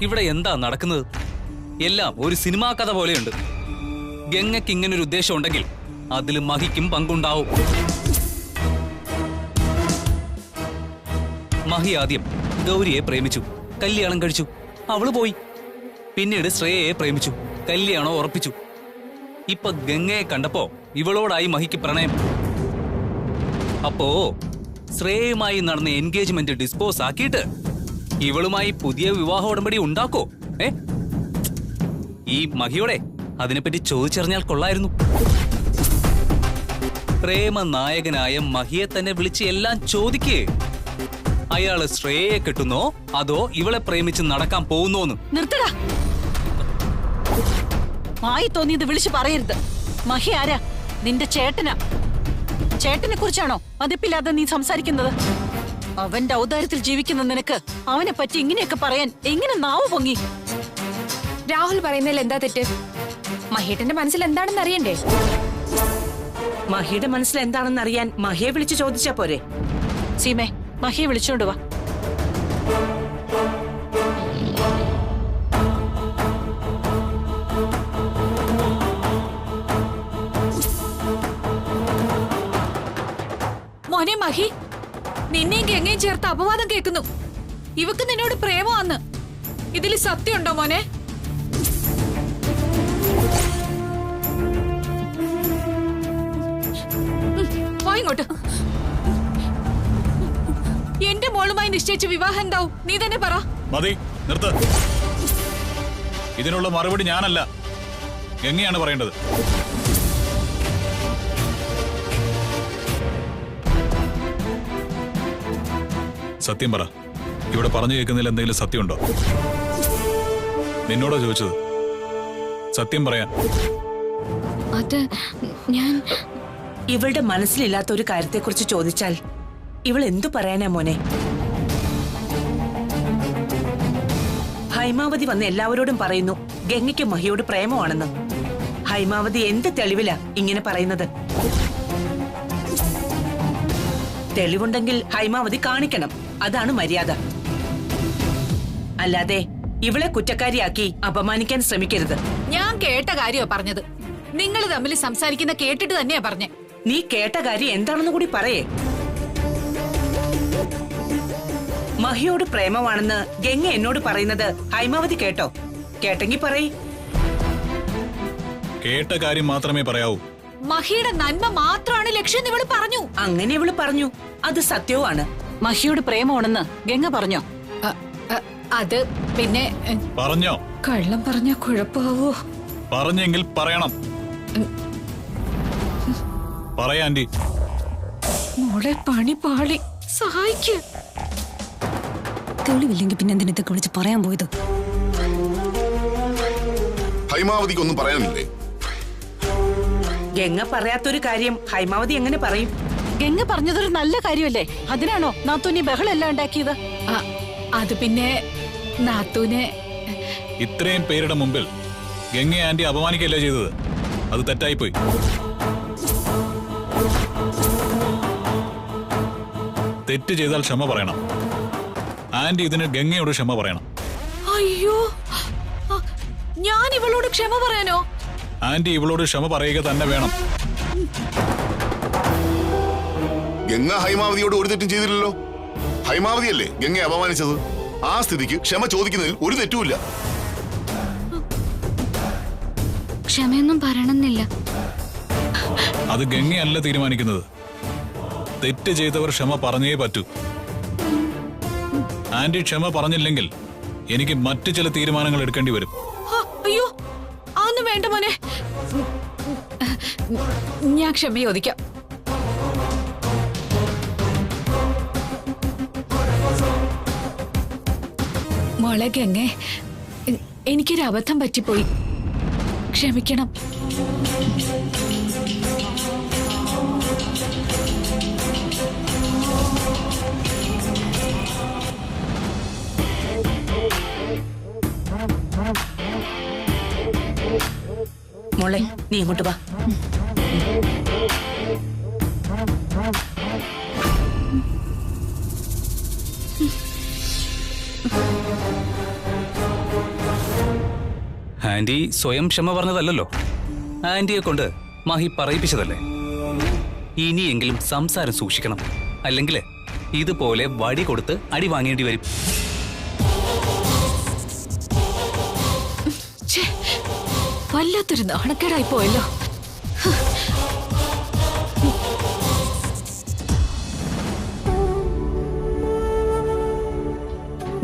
ഇവിടെ എന്താ നടക്കുന്നത്? എല്ലാം ഒരു സിനിമാ കഥ പോലെയുണ്ട്. ഗംഗയ്ക്ക് ഇങ്ങനൊരു ഉദ്ദേശം ഉണ്ടെങ്കിൽ അതിൽ മഹിക്കും പങ്കുണ്ടാവും. മഹി ആദ്യം ഗൗരിയെ പ്രേമിച്ചു, കല്യാണം കഴിച്ചു, അവള് പോയി. പിന്നീട് ശ്രേയയെ പ്രേമിച്ചു, കല്യാണം ഉറപ്പിച്ചു. ഇപ്പൊ ഗംഗയെ കണ്ടപ്പോ ഇവളോടായി മഹിക്ക് പ്രണയം. അപ്പോ ശ്രേയയുമായി നടന്ന എൻഗേജ്മെന്റ് ഡിസ്പോസ് ആക്കിയിട്ട് ഇവളുമായി പുതിയ വിവാഹ ഉടമ്പടി ഉണ്ടാക്കോ? ഈ മഹിയോടെ അതിനെപ്പറ്റി ചോദിച്ചറിഞ്ഞാൽ കൊള്ളായിരുന്നു. പ്രേമ നായകനായ മഹിയെ തന്നെ വിളിച്ച് എല്ലാം ചോദിക്കേ. അയാള് ശ്രേയയെ കെട്ടുന്നോ അതോ ഇവളെ പ്രേമിച്ച് നടക്കാൻ പോകുന്നോന്ന്? നിർത്തടാ. മായി തോന്നിയത് വിളിച്ചു പറയരുത്. മഹി ആരാ? നിന്റെ ചേട്ടനാ. ചേട്ടനെ കുറിച്ചാണോ അതിപ്പില്ലാതെ നീ സംസാരിക്കുന്നത്? അവന്റെ ഔദാര്യത്തിൽ ജീവിക്കുന്ന നിനക്ക് അവനെ പറ്റി ഇങ്ങനെയൊക്കെ പറയാൻ എങ്ങനെ നാവ് പൊങ്ങി? രാഹുൽ പറയുന്നതിൽ എന്താ തെറ്റ്? മഹേട്ടന്റെ മനസ്സിൽ എന്താണെന്ന് അറിയണ്ടേ? മഹിയുടെ മനസ്സിൽ എന്താണെന്ന് അറിയാൻ മഹിയെ വിളിച്ചു ചോദിച്ചാ പോരെ? സീമേ, മഹിയെ വിളിച്ചോണ്ട് വാ. മോനെ മഹി, നിന്നെയും ഗംഗയും ചേർത്ത് അപവാദം കേൾക്കുന്നു. ഇവക്ക് നിന്നോട് പ്രേമമാന്ന്. ഇതിൽ സത്യമുണ്ടോ മോനെ? ഇങ്ങോട്ട്. എന്റെ മോളുമായി നിശ്ചയിച്ച വിവാഹം എന്താവും? നീ തന്നെ പറ. മതി, നിർത്ത്. ഇതിനുള്ള മറുപടി ഞാനല്ല, ഗംഗയാണ് പറയേണ്ടത്. സത്യം പറ, ഇവിടെ പറഞ്ഞു കേൾക്കുന്നതിൽ എന്തെങ്കിലും സത്യമുണ്ടോ? നിന്നോടാ ചോദിച്ചത്, സത്യം പറയാൻ. അത് ഞാൻ ഇവളുടെ മനസ്സിലില്ലാത്ത ഒരു കാര്യത്തെക്കുറിച്ച് ചോദിച്ചാൽ ഇവൾ എന്തു പറയാനാ മോനെ? ഹൈമാവതി വന്ന് എല്ലാവരോടും പറയുന്നു ഗംഗയ്ക്ക് മഹിയോട് പ്രേമമാണെന്ന്. ഹൈമാവതി എന്ത് തെളിവിലാ ഇങ്ങനെ പറയുന്നത്? തെളിവുണ്ടെങ്കിൽ ഹൈമാവതി കാണിക്കണം. അതാണ് മര്യാദ. അല്ലാതെ ഇവളെ കുറ്റക്കാരിയാക്കി അപമാനിക്കാൻ ശ്രമിക്കരുത്. ഞാൻ കേട്ട കാര്യമാ പറഞ്ഞത്. നിങ്ങൾ തമ്മിൽ സംസാരിക്കുന്ന കേട്ടിട്ട് തന്നെയാ പറഞ്ഞേ. നീ കേട്ട കാര്യം എന്താണെന്ന് കൂടി പറയേ. മഹിയോട് പ്രേമമാണെന്ന് ഗംഗ എന്നോട് പറയുന്നത് ഹൈമാവതി കേട്ടോ? കേട്ടെങ്കി പറയ്. കേട്ട കാര്യം മാത്രമേ പറയാവൂ. മഹിയുടെ നന്മ മാത്രമാണ് ലക്ഷ്യം ഇവള് പറഞ്ഞു. അങ്ങനെ ഇവള് പറഞ്ഞു, അത് സത്യവുമാണ്. മഹിയോട് പ്രേമമാണെന്ന് ഗംഗ പറഞ്ഞോ? അത് പിന്നെ പറഞ്ഞോ? കള്ളം പറഞ്ഞ കുഴപ്പാവോ? പറഞ്ഞെങ്കിൽ പറയണം. പറയാൻഡി. മോളെ പണി പാളി. സഹായിക്ക്. തെളിവില്ലെങ്കിൽ പിന്നെ എന്തിനൊക്കെ വിളിച്ച് പറയാൻ പോയത്? ഹൈമാവതിക്കൊന്നും പറയാനില്ലേ? ഗംഗ പറയാത്തൊരു കാര്യം ഹൈമാവതി എങ്ങനെ പറയും? ഗംഗ പറഞ്ഞതൊരു നല്ല കാര്യമല്ലേ? അതിനാണോ നാത്തൂനി ബഹളെല്ലാം ഉണ്ടാക്കിയത്? അത് പിന്നെ നാത്തൂനെ ഇത്രയും പേരുടെ മുമ്പിൽ ഗംഗ ആന്റി അപമാനിക്കല്ലേ ചെയ്തത്? അത് തെറ്റായിപ്പോയി. തെറ്റ് ചെയ്താൽ ക്ഷമ പറയണം. ആന്റി ഇതിന് ഗംഗയോട് ക്ഷമ പറയണം. അയ്യോ, ഞാൻ ഇവളോട് ക്ഷമ പറയാനോ? ആന്റി ഇവളോട് ക്ഷമ പറയുക തന്നെ വേണം. ഗംഗ ഹൈമാവതിയോട് ഒരു തെറ്റും ചെയ്തില്ലല്ലോ. ഹൈമാവതിയല്ലേ ഗംഗയെ അപമാനിച്ചത്. ആ സ്ഥിതിക്ക് ക്ഷമ ചോദിക്കുന്നതിൽ ഒരു തെറ്റുമില്ല. ക്ഷമയൊന്നും പറയണമെന്നില്ല. അത് ഗംഗയല്ല തീരുമാനിക്കുന്നത്. തെറ്റ് ചെയ്തവർ ക്ഷമ പറഞ്ഞേ പറ്റൂ. ആന്റി ക്ഷമ പറഞ്ഞില്ലെങ്കിൽ എനിക്ക് മറ്റു ചില തീരുമാനങ്ങൾ എടുക്കേണ്ടി വരും. അയ്യോ, അതൊന്നും വേണ്ട മോനെ. ഞാൻ ക്ഷമ ചോദിക്കാം. മോളെ ഗംഗേ, എനിക്കൊരു അബദ്ധം പറ്റിപ്പോയി. ക്ഷമിക്കണം. മോളെ, നീ ഇങ്ങോട്ട് വാ. ആന്റി സ്വയം ക്ഷമ പറഞ്ഞതല്ലോ. ആന്റിയെ കൊണ്ട് മഹി പറയിപ്പിച്ചതല്ലേ. ഇനിയെങ്കിലും സംസാരം സൂക്ഷിക്കണം, അല്ലെങ്കിൽ ഇതുപോലെ വടി കൊടുത്ത് അടി വാങ്ങേണ്ടി വരും. വല്ലാത്തൊരു നാണക്കേടായി പോയല്ലോ.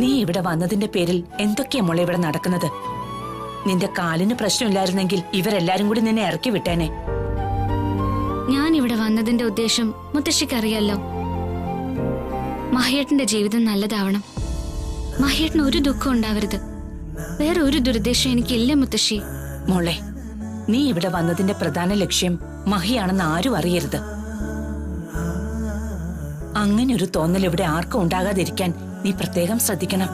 നീ ഇവിടെ വന്നതിന്റെ പേരിൽ എന്തൊക്കെയാ മോളെ ഇവിടെ നടക്കുന്നത്? നിന്റെ കാലിന് പ്രശ്നമില്ലായിരുന്നെങ്കിൽ ഇവരെല്ലാരും കൂടി നിന്നെ ഇറക്കി വിട്ടേനെ. ഞാൻ ഇവിടെ വന്നതിന്റെ ഉദ്ദേശം മുത്തശ്ശിക്കറിയാലോ. മഹിയേട്ടന്റെ ജീവിതം നല്ലതാവണം. മഹിയേട്ടന് ഒരു ദുഃഖം ഉണ്ടാവരുത്. വേറെ ഒരു ദുരുദ്ദേശം എനിക്കില്ല മുത്തശ്ശി. മോളെ, നീ ഇവിടെ വന്നതിന്റെ പ്രധാന ലക്ഷ്യം മഹിയാണെന്ന് ആരും അറിയരുത്. അങ്ങനെ ഒരു തോന്നൽ ഇവിടെ ആർക്കും ഉണ്ടാകാതിരിക്കാൻ നീ പ്രത്യേകം ശ്രദ്ധിക്കണം.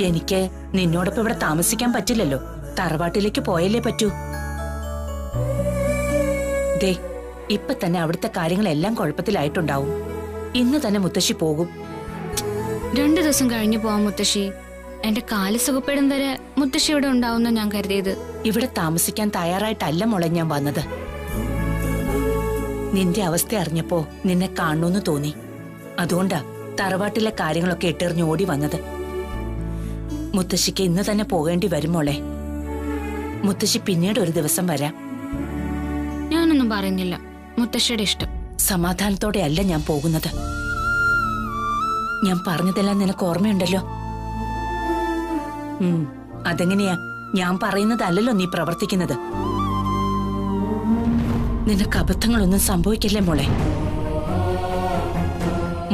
എനിക്ക് നിന്നോടൊപ്പം ഇവിടെ താമസിക്കാൻ പറ്റില്ലല്ലോ. തറവാട്ടിലേക്ക് പോയല്ലേ പറ്റൂ. ദേ, ഇപ്പൊ തന്നെ അവിടുത്തെ കാര്യങ്ങളെല്ലാം കുഴപ്പത്തിലായിട്ടുണ്ടാവും. ഇന്ന് തന്നെ മുത്തശ്ശി പോകും. 2 ദിവസം കഴിഞ്ഞു പോവാം മുത്തശ്ശി. എന്റെ കാല് സുഖപ്പെടും വരെ മുത്തശ്ശി ഇവിടെ ഉണ്ടാവുന്ന ഞാൻ കരുതിയത്. ഇവിടെ താമസിക്കാൻ തയ്യാറായിട്ടല്ല മോളെ ഞാൻ വന്നത്. നിന്റെ അവസ്ഥ അറിഞ്ഞപ്പോ നിന്നെ കാണണമെന്ന് തോന്നി. അതുകൊണ്ടാ തറവാട്ടിലെ കാര്യങ്ങളൊക്കെ ഇട്ടെറിഞ്ഞ് ഓടി വന്നത്. മുത്തശ്ശിക്ക് ഇന്ന് തന്നെ പോകേണ്ടി വരും മോളെ. മുത്തശ്ശി പിന്നീട് ഒരു ദിവസം വരാം. ഞാനൊന്നും പറയുന്നില്ല, മുത്തശ്ശിയുടെ ഇഷ്ടം. സമാധാനത്തോടെ അല്ല ഞാൻ പോകുന്നത്. ഞാൻ പറഞ്ഞതെല്ലാം നിനക്ക് ഓർമ്മയുണ്ടല്ലോ. അതെങ്ങനെയാ? ഞാൻ പറയുന്നതല്ലല്ലോ നീ പ്രവർത്തിക്കുന്നത്. നിനക്ക് അബദ്ധങ്ങളൊന്നും സംഭവിക്കില്ലേ മോളെ.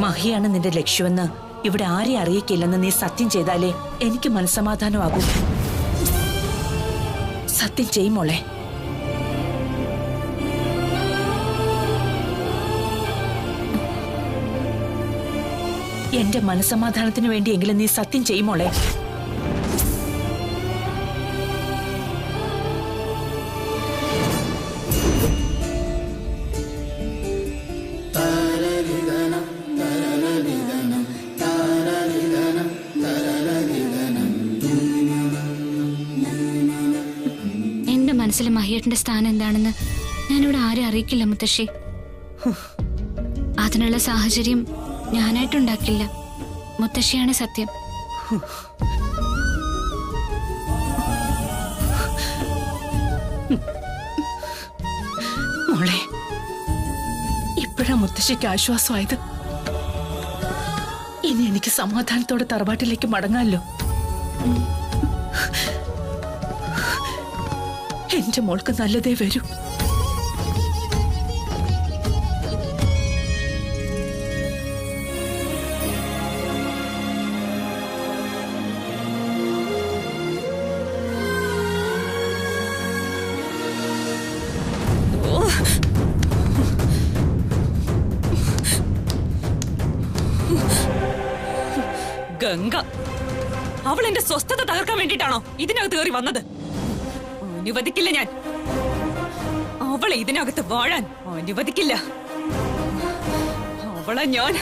മഹിയാണ് നിന്റെ ലക്ഷ്യമെന്ന് ഇവിടെ ആരെ അറിയിക്കില്ലെന്ന് നീ സത്യം ചെയ്താലേ എനിക്ക് മനസ്സമാധാനമാകൂ. സത്യം ചെയ്യും മോളെ. എന്റെ മനസ്സമാധാനത്തിന് വേണ്ടിയെങ്കിലും നീ സത്യം ചെയ്യും മോളെ. എന്റെ മനസ്സിൽ മഹിയേട്ടന്റെ സ്ഥാനം എന്താണെന്ന് ഞാനിവിടെ ആരും അറിയിക്കില്ല മുത്തശ്ശി. അതിനുള്ള സാഹചര്യം ഞാനായിട്ടുണ്ടാക്കില്ല. മുത്തശ്ശിയാണ് സത്യം. മോളെ, ഇപ്പോഴാ മുത്തശ്ശിക്ക് ആശ്വാസമായത്. ഇനി എനിക്ക് സമാധാനത്തോടെ തറവാട്ടിലേക്ക് മടങ്ങാമല്ലോ. എന്റെ മോൾക്ക് നല്ലതേ വരൂ. ഗംഗ, അവൾ എന്റെ സ്വസ്ഥത തകർക്കാൻ വേണ്ടിട്ടാണോ ഇതിനകത്ത് കയറി വന്നത്? അനുവദിക്കില്ല ഞാൻ. അവളെ ഇതിനകത്ത് വാഴാൻ അനുവദിക്കില്ല. അവളെ ഞാൻ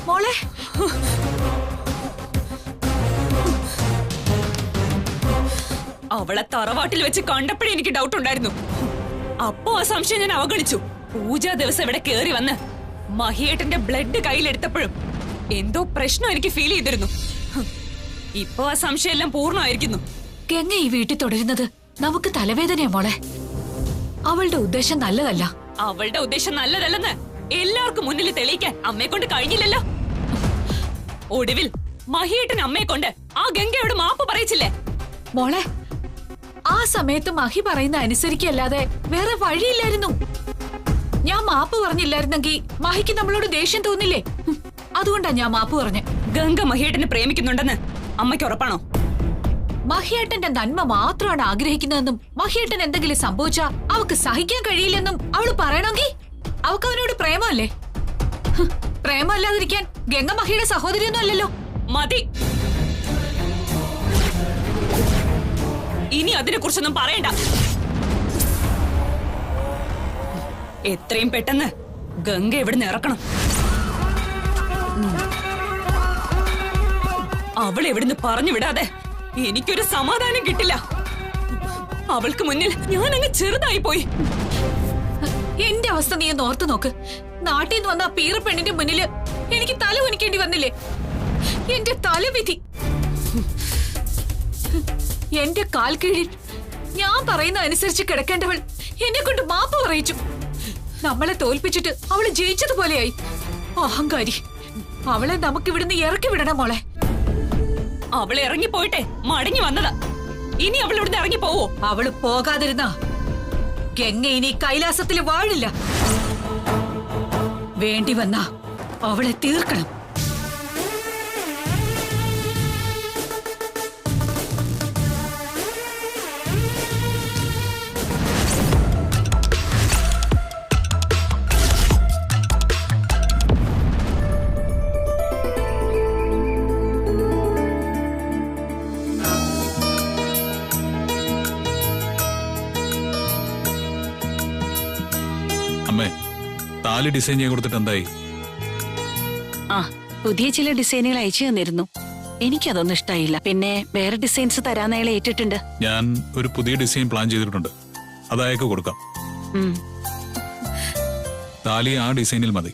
മോളെ, അവളെ തറവാട്ടിൽ വെച്ച് കണ്ടപ്പോഴേ എനിക്ക് ഡൗട്ട് ഉണ്ടായിരുന്നു. അപ്പോ ആ സംശയം ഞാൻ അവഗണിച്ചു. പൂജാ ദിവസം ഇവിടെ കേറി വന്ന് മഹിയേട്ടന്റെ ബ്ലഡ് കയ്യിലെടുത്തപ്പോഴും എന്തോ പ്രശ്നം എനിക്ക് ഫീൽ ചെയ്തിരുന്നു. ഇപ്പോ ആ സംശയം എല്ലാം പൂർണ്ണമായിരിക്കുന്നു. ഗംഗ ഈ വീട്ടിൽ തുടരുന്നത് നമുക്ക് തലവേദനയാ മോളെ. അവളുടെ ഉദ്ദേശം നല്ലതല്ല. അവളുടെ ഉദ്ദേശം നല്ലതല്ലെന്ന് എല്ലാവർക്കും മുന്നിൽ തെളിയിക്കാൻ അമ്മയെ കൊണ്ട് കഴിഞ്ഞില്ലല്ലോ. ഒടുവിൽ മഹിയേട്ടൻ അമ്മയെ കൊണ്ട് ആ ഗംഗയോട് മാപ്പ് പറയിച്ചില്ലേ? മോളെ, ആ സമയത്ത് മഹി പറയുന്ന അനുസരിക്കല്ലാതെ വേറെ വഴിയില്ലായിരുന്നു. ഞാൻ മാപ്പ് പറഞ്ഞില്ലായിരുന്നെങ്കിൽ മഹിക്ക് നമ്മളോട് ദേഷ്യം തോന്നില്ലേ? അതുകൊണ്ടാ ഞാൻ മാപ്പ് പറഞ്ഞ. ഗംഗ മഹിയേട്ടനെ പ്രേമിക്കുന്നുണ്ടെന്ന് അമ്മയ്ക്ക് ഉറപ്പാണോ? മഹിയേട്ടന്റെ നന്മ മാത്രമാണ് ആഗ്രഹിക്കുന്നതെന്നും മഹിയേട്ടൻ എന്തെങ്കിലും സംഭവിച്ചാ അവക്ക് സഹിക്കാൻ കഴിയില്ലെന്നും അവള് പറയണമെങ്കിൽ അവക്ക് അവനോട് പ്രേമല്ലേ? പ്രേമല്ലാതിരിക്കാൻ ഗംഗ മഹിയുടെ സഹോദരിയൊന്നും അല്ലല്ലോ. മതി, ഇനി അതിനെ കുറിച്ചൊന്നും പറയണ്ട. എത്രയും പെട്ടെന്ന് ഗംഗ ഇവിടുന്ന് ഇറക്കണം. അവൾ എവിടുന്ന് പറഞ്ഞു വിടാതെ എനിക്കൊരു സമാധാനം കിട്ടില്ല. അവൾക്ക് മുന്നിൽ ഞാൻ അങ്ങ് ചെറുതായി പോയി. എന്റെ അവസ്ഥ നീ ഒന്ന് ഓർത്തു നോക്ക്. നാട്ടിൽ നിന്ന് വന്ന ആ പീറ പെണ്ണിന്റെ മുന്നില് എനിക്ക് തല കുനിക്കേണ്ടി വന്നില്ലേ? എന്റെ തലവിധി. എന്റെ കാൽ കീഴിൽ ഞാൻ പറയുന്ന അനുസരിച്ച് കിടക്കേണ്ടവൾ എന്നെ കൊണ്ട് മാപ്പ് പറയിച്ചു. നമ്മളെ തോൽപ്പിച്ചിട്ട് അവള് ജയിച്ചതുപോലെയായി. അഹങ്കാരി. അവളെ നമുക്ക് ഇവിടുന്ന് ഇറക്കി വിടണം മോളെ. അവൾ ഇറങ്ങിപ്പോയിട്ടെ മടങ്ങി വന്നതാ. ഇനി അവൾ ഇവിടുന്ന് ഇറങ്ങി പോവോ? അവള് പോകാതിരുന്ന ഗംഗ ഇനി കൈലാസത്തിൽ വാഴില്ല. വേണ്ടി വന്ന അവളെ തീർക്കണം. അമ്മേ, താലി ഡിസൈൻ ചെയ്യാൻ കൊടുത്തിട്ട് എന്തായി? ആ, പുതിയ ചില ഡിസൈനുകൾ അയച്ചു തന്നിരുന്നു. എനിക്കതൊന്നും ഇഷ്ടായില്ല. പിന്നെ വേറെ ഡിസൈൻസ് തരാൻ അയാളെ ഏറ്റിട്ടുണ്ട്. ഞാൻ ഒരു പുതിയ ഡിസൈൻ പ്ലാൻ ചെയ്തിട്ടുണ്ട്, അത് അയാൾക്ക് കൊടുക്കാം. താലി ആ ഡിസൈനിൽ മതി.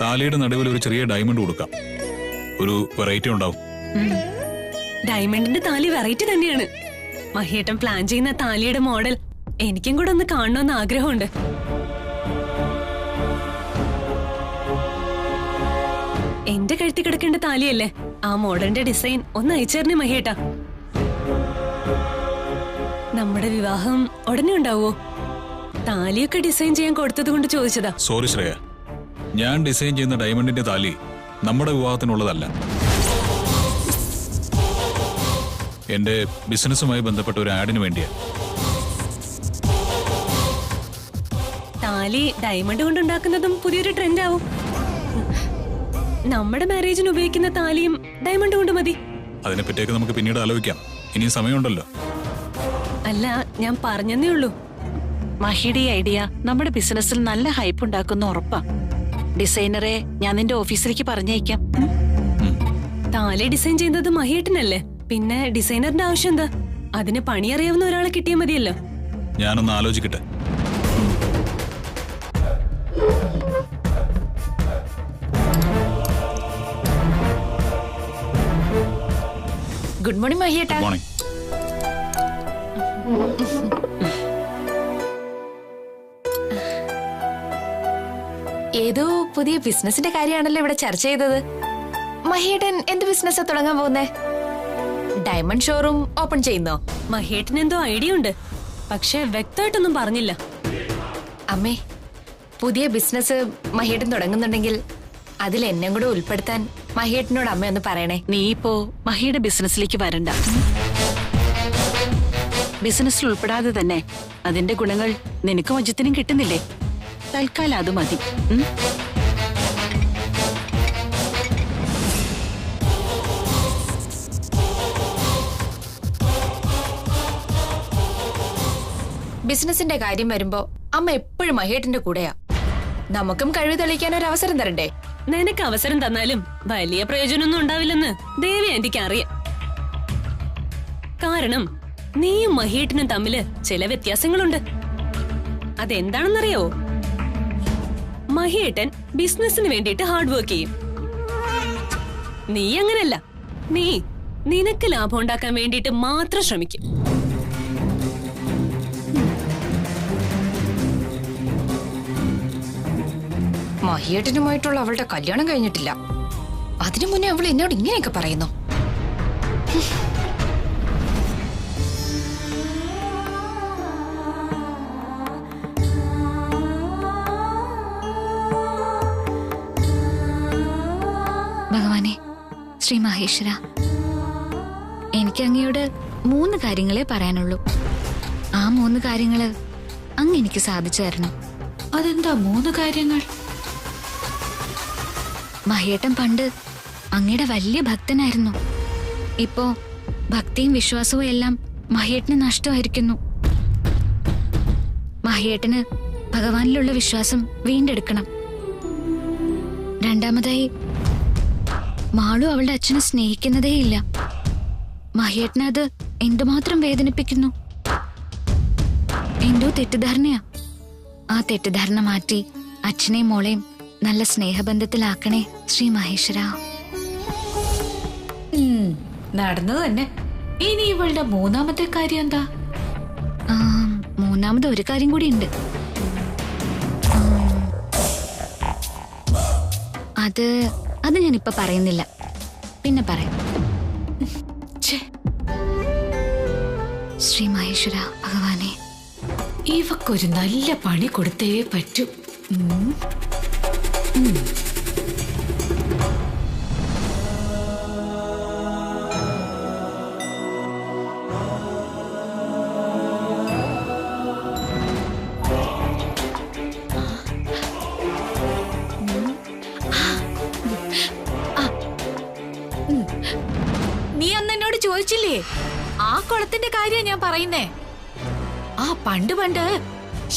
താലിയുടെ നടുവിൽ ഒരു ചെറിയ ഡയമണ്ട് കൊടുക്കാം. ഒരു വെറൈറ്റി ഉണ്ടാവും. ഡയമണ്ടിന്റെ താലി വെറൈറ്റി തന്നെയാണ്. മഹിയേട്ടൻ പ്ലാൻ ചെയ്യുന്ന താലിയുടെ മോഡൽ എനിക്കും കൂടെ ഒന്ന് കാണണമെന്ന് ആഗ്രഹമുണ്ട്. എന്റെ കഴുത്തി കിടക്കേണ്ട താലിയല്ലേ? ആ മോഡലിന്റെ ഡിസൈൻ ഒന്ന് അയച്ചേരണേ മഹിയേട്ടാ. നമ്മുടെ വിവാഹം ഉടനെ ഉണ്ടാവോ? താലിയൊക്കെ ഡിസൈൻ ചെയ്യാൻ കൊടുത്തത് കൊണ്ട് ചോദിച്ചതാ. സോറി ശ്രേയ, ഞാൻ ഡിസൈൻ ചെയ്യുന്ന ഡയമണ്ടിന്റെ താലി നമ്മുടെ വിവാഹത്തിനുള്ളതല്ല. എന്റെ ബിസിനസ്സുമായി ബന്ധപ്പെട്ട ഒരു ആഡിന് വേണ്ടിയാ. താലി ഡയമണ്ട് കൊണ്ടുണ്ടാക്കുന്നതും പുതിയൊരു ട്രെൻഡ് ആവും. നമ്മുടെ മാരേജിന് ഉപയോഗിക്കുന്ന താലിയും ഡയമണ്ട് കൊണ്ട് മതി. അതിനെപ്പറ്റിയൊക്കെ നമുക്ക് പിന്നീട് ആലോചിക്കാം. ഇനിയും സമയമുണ്ടല്ലോ. അല്ല, ഞാൻ പറഞ്ഞതേ ഉള്ളൂ. മഹിയുടെ ഈ ഐഡിയ നമ്മുടെ ബിസിനസ്സിൽ നല്ല ഹൈപ്പ് ഉണ്ടാക്കുന്ന ഉറപ്പാ. ഡിസൈനറെ ഞാൻ നിന്റെ ഓഫീസിലേക്ക് പറഞ്ഞയക്കാം. താലി ഡിസൈൻ ചെയ്യുന്നത് മഹിയേട്ടനല്ലേ? പിന്നെ ഡിസൈനറിന്റെ ആവശ്യം എന്താ? അതിന് പണിയറിയാവുന്ന ഒരാളെ കിട്ടിയാൽ മതിയല്ലോ. ഞാനൊന്ന് ആലോചിക്കട്ടെ. ഗുഡ് മോർണിംഗ് മഹിയേട്ടാ. മോർണിംഗ്. ഏതോ പുതിയ ബിസിനസിന്റെ കാര്യമാണല്ലോ ഇവിടെ ചർച്ച ചെയ്തത്. മഹിയേട്ടൻ എന്ത് ബിസിനസ്സാ തുടങ്ങാൻ പോകുന്നേ? ഡയമണ്ട് ഷോറൂം ഓപ്പൺ ചെയ്യുന്നോ? മഹിയേട്ടൻ എന്തോ ഐഡിയ ഉണ്ട്, പക്ഷെ വ്യക്തമായിട്ടൊന്നും പറഞ്ഞില്ല. അമ്മേ, പുതിയ ബിസിനസ് മഹിയേട്ടൻ തുടങ്ങുന്നുണ്ടെങ്കിൽ അതിൽ എന്നെ കൂടെ ഉൾപ്പെടുത്താൻ മഹിയേട്ടനോട് അമ്മ ഒന്ന് പറയണേ. നീ ഇപ്പോ മഹിയുടെ ബിസിനസ്സിലേക്ക് വരണ്ട. ബിസിനസ്സിൽ ഉൾപ്പെടാതെ തന്നെ അതിന്റെ ഗുണങ്ങൾ നിനക്കും അജിത്തിനും കിട്ടുന്നില്ലേ? തൽക്കാലം അത് മതി. ബിസിനസിന്റെ കാര്യം വരുമ്പോ അമ്മ എപ്പോഴും മഹിയേട്ടന്റെ കൂടെയാ. നമുക്കും കഴിവ് തെളിയിക്കാൻ ഒരു അവസരം തരണ്ടേ? നിനക്ക് അവസരം തന്നാലും വലിയ പ്രയോജനമൊന്നും ഉണ്ടാവില്ലെന്ന് ദേവി ആന്റിക്ക് അറിയാം. കാരണം നീയും മഹിയേട്ടനും തമ്മില് ചില വ്യത്യാസങ്ങളുണ്ട്. അതെന്താണെന്നറിയോ? മഹിയേട്ടൻ ബിസിനസിന് വേണ്ടിയിട്ട് ഹാർഡ് വർക്ക് ചെയ്യും. നീ അങ്ങനല്ല. നീ നിനക്ക് ലാഭം ഉണ്ടാക്കാൻ വേണ്ടിയിട്ട് മാത്രം ശ്രമിക്കും. മഹിയേട്ടനുമായിട്ടുള്ള അവളുടെ കല്യാണം കഴിഞ്ഞിട്ടില്ല. അതിനു മുന്നേ അവൾ എന്നോട് ഇങ്ങനെയൊക്കെ പറയുന്നു. ഭഗവാനെ, ശ്രീ മഹേശ്വര, എനിക്ക് അങ്ങയോട് 3 കാര്യങ്ങളെ പറയാനുള്ളൂ. ആ 3 കാര്യങ്ങള് അങ്ങ് എനിക്ക് സാധിച്ചു തരണം. അതെന്താ 3 കാര്യങ്ങൾ? മഹിയേട്ടൻ പണ്ട് അങ്ങയുടെ വലിയ ഭക്തനായിരുന്നു. ഇപ്പോ ഭക്തിയും വിശ്വാസവും എല്ലാം മഹിയേട്ടന് നഷ്ടമായിരിക്കുന്നു. മഹിയേട്ടന് ഭഗവാനിലുള്ള വിശ്വാസം വീണ്ടെടുക്കണം. രണ്ടാമതായി, മാളു അവളുടെ അച്ഛനെ സ്നേഹിക്കുന്നതേയില്ല. മഹിയേട്ടനെ അത് എന്തുമാത്രം വേദനിപ്പിക്കുന്നു. എന്തോ തെറ്റിദ്ധാരണയാ. ആ തെറ്റിദ്ധാരണ മാറ്റി അച്ഛനെയും മോളെയും നല്ല സ്നേഹബന്ധത്തിലാക്കണേ ശ്രീ മഹേശ്വര. നടന്നു തന്നെ. ഇനി ഇവളുടെ 3ാമത്തെ കാര്യം എന്താ? മൂന്നാമത് ഒരു കാര്യം കൂടി ഉണ്ട്. അത് ഞാനിപ്പോ പറയുന്നില്ല, പിന്നെ പറയാം. ശ്രീ മഹേശ്വര ഭഗവാനെ, ഇവക്കൊരു നല്ല പണി കൊടുത്തേ പറ്റൂ. നീ അന്ന് എന്നോട് ചോദിച്ചില്ലേ ആ കുളത്തിന്റെ കാര്യം ഞാൻ പറയുന്നേ? ആ പണ്ട്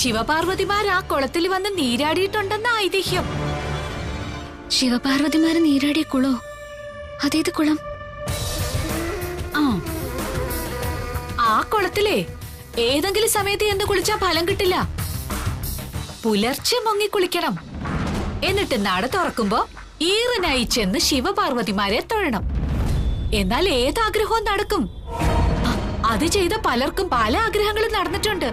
ശിവപാർവതിമാർ ആ കുളത്തിൽ വന്ന് നീരാടിയിട്ടുണ്ടെന്ന ഐതിഹ്യം. ശിവപാർവതിമാര് നീരാടിയ കുളോ? അതേത് കുളം? ആ കുളത്തിലെ ഏതെങ്കിലും സമയത്ത് എന്ന് കുളിച്ചാ ഫലം കിട്ടില്ല. പുലർച്ചെ മുങ്ങി കുളിക്കണം. എന്നിട്ട് നട തുറക്കുമ്പോ ഈറനായി ചെന്ന് ശിവപാർവതിമാരെ തൊഴണം. എന്നാൽ ഏതാഗ്രഹവും നടക്കും. അത് ചെയ്ത പലർക്കും പല ആഗ്രഹങ്ങളും നടന്നിട്ടുണ്ട്.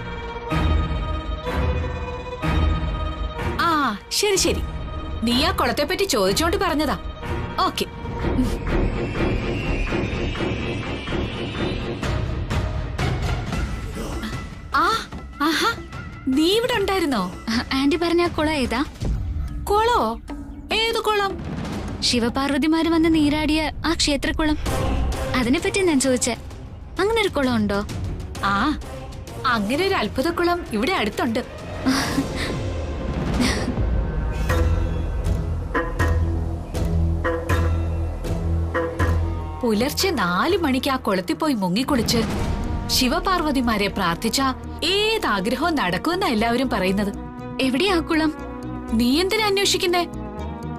ആ ശരി ശരി, നീ ആ കുളത്തെ പറ്റി ചോദിച്ചോണ്ട് പറഞ്ഞതാ. ഓക്കെ. ആഹാ, നീ ഇവിടെ ഉണ്ടായിരുന്നോ? ആന്റി പറഞ്ഞ കുളം ഏതാ? കുളോ? ഏത് കുളം? ശിവപാർവതിമാര് വന്ന് നീരാടിയ ആ ക്ഷേത്രക്കുളം. അതിനെപ്പറ്റി ഞാൻ ചോദിച്ചേ. അങ്ങനെ ഒരു കുളം ഉണ്ടോ? ആ, അങ്ങനെ ഒരു അത്ഭുതക്കുളം ഇവിടെ അടുത്തുണ്ട്. പുലർച്ചെ 4 മണിക്ക് ആ കുളത്തിൽ പോയി മുങ്ങിക്കുളിച്ച് ശിവപാർവതിമാരെ പ്രാർത്ഥിച്ച ഏതാഗ്രഹവും നടക്കുമെന്നാ എല്ലാവരും പറയുന്നത്. എവിടെയാ ആ കുളം? നീ എന്തിനാ അന്വേഷിക്കുന്നേ?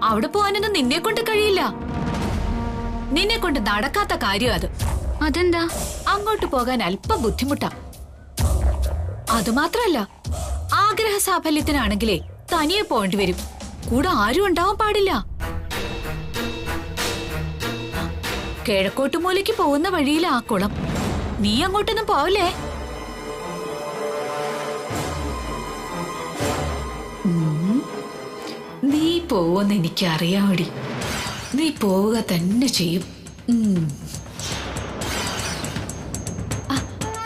അവിടെ പോവാനൊന്നും നിന്നെ കൊണ്ട് കഴിയില്ല. നിന്നെ കൊണ്ട് നടക്കാത്ത കാര്യം അത്. അതെന്താ? അങ്ങോട്ട് പോകാൻ അല്പം ബുദ്ധിമുട്ടാ. അതുമാത്രല്ല, ആഗ്രഹ സാഫല്യത്തിനാണെങ്കിലേ തനിയെ പോകേണ്ടി വരും. കൂടെ ആരും ഉണ്ടാവാൻ പാടില്ല. കിഴക്കോട്ടുമൂലയ്ക്ക് പോകുന്ന വഴിയിലാ ആ കുളം. നീ അങ്ങോട്ടൊന്നും പോവല്ലേ? നീ പോവെന്ന് എനിക്കറിയാമടി. നീ പോവുക തന്നെ ചെയ്യും.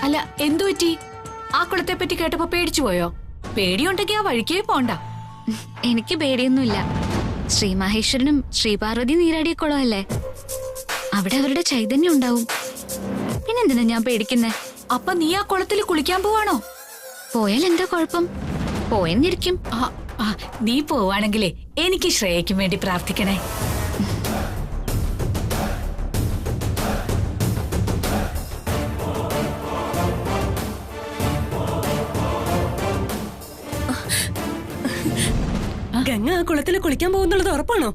അല്ല, എന്തു പറ്റി? ആ കുളത്തെ പറ്റി കേട്ടപ്പോ പേടിച്ചു പോയോ? പേടിയുണ്ടെങ്കിൽ ആ വഴിക്കേ പോണ്ട. എനിക്ക് പേടിയൊന്നുമില്ല. ശ്രീ മഹേശ്വരനും ശ്രീപാർവതി നീരാടിയ കുളമല്ലേ, അവിടെ അവരുടെ ചൈതന്യം ഉണ്ടാവും. പിന്നെന്തിനാ ഞാൻ പേടിക്കുന്നേ? അപ്പൊ നീ ആ കുളത്തിൽ കുളിക്കാൻ പോവാണോ? പോയാൽ എന്താ കുഴപ്പം? പോയെന്നിരിക്കും. നീ പോവാണെങ്കിലേ എനിക്ക് ശ്രേയയ്ക്കും വേണ്ടി പ്രാർത്ഥിക്കണേ. ഗംഗ ആ കുളത്തിൽ കുളിക്കാൻ പോകുന്നുള്ളത് ഉറപ്പാണോ?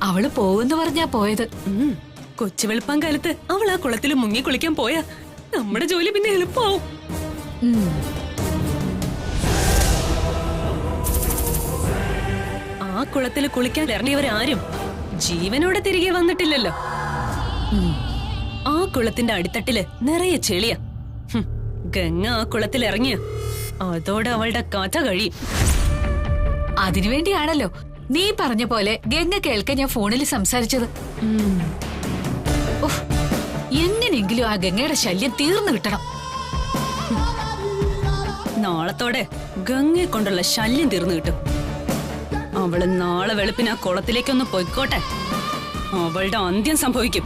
അവള് പോവെന്ന് പറഞ്ഞാ പോയത്. കൊച്ചു വെളുപ്പാൻ കാലത്ത് അവൾ ആ കുളത്തിൽ മുങ്ങി കുളിക്കാൻ പോയാ നമ്മുടെ ജോലി പിന്നെ എളുപ്പമാവും. ആ കുളത്തിൽ കുളിക്കാൻ ഇറങ്ങിയവരാരും ജീവനോടെ തിരികെ വന്നിട്ടില്ലല്ലോ. ആ കുളത്തിന്റെ അടിത്തട്ടില് നിറയെ ചെളിയാ. ഗംഗ ആ കുളത്തിൽ ഇറങ്ങിയ അതോടെ അവളുടെ കഥ കഴിയും. അതിനുവേണ്ടിയാണല്ലോ നീ പറഞ്ഞ പോലെ ഗംഗ കേൾക്കാൻ ഞാൻ ഫോണിൽ സംസാരിച്ചത്. എങ്ങനെയെങ്കിലും ആ ഗംഗയുടെ ശല്യം തീർന്നു കിട്ടണം. നാളത്തോടെ ഗംഗയെ കൊണ്ടുള്ള ശല്യം തീർന്നു കിട്ടും. അവള് നാളെ വെളുപ്പിന് ആ കുളത്തിലേക്കൊന്ന് പൊയ്ക്കോട്ടെ. അവളുടെ അന്ത്യം സംഭവിക്കും.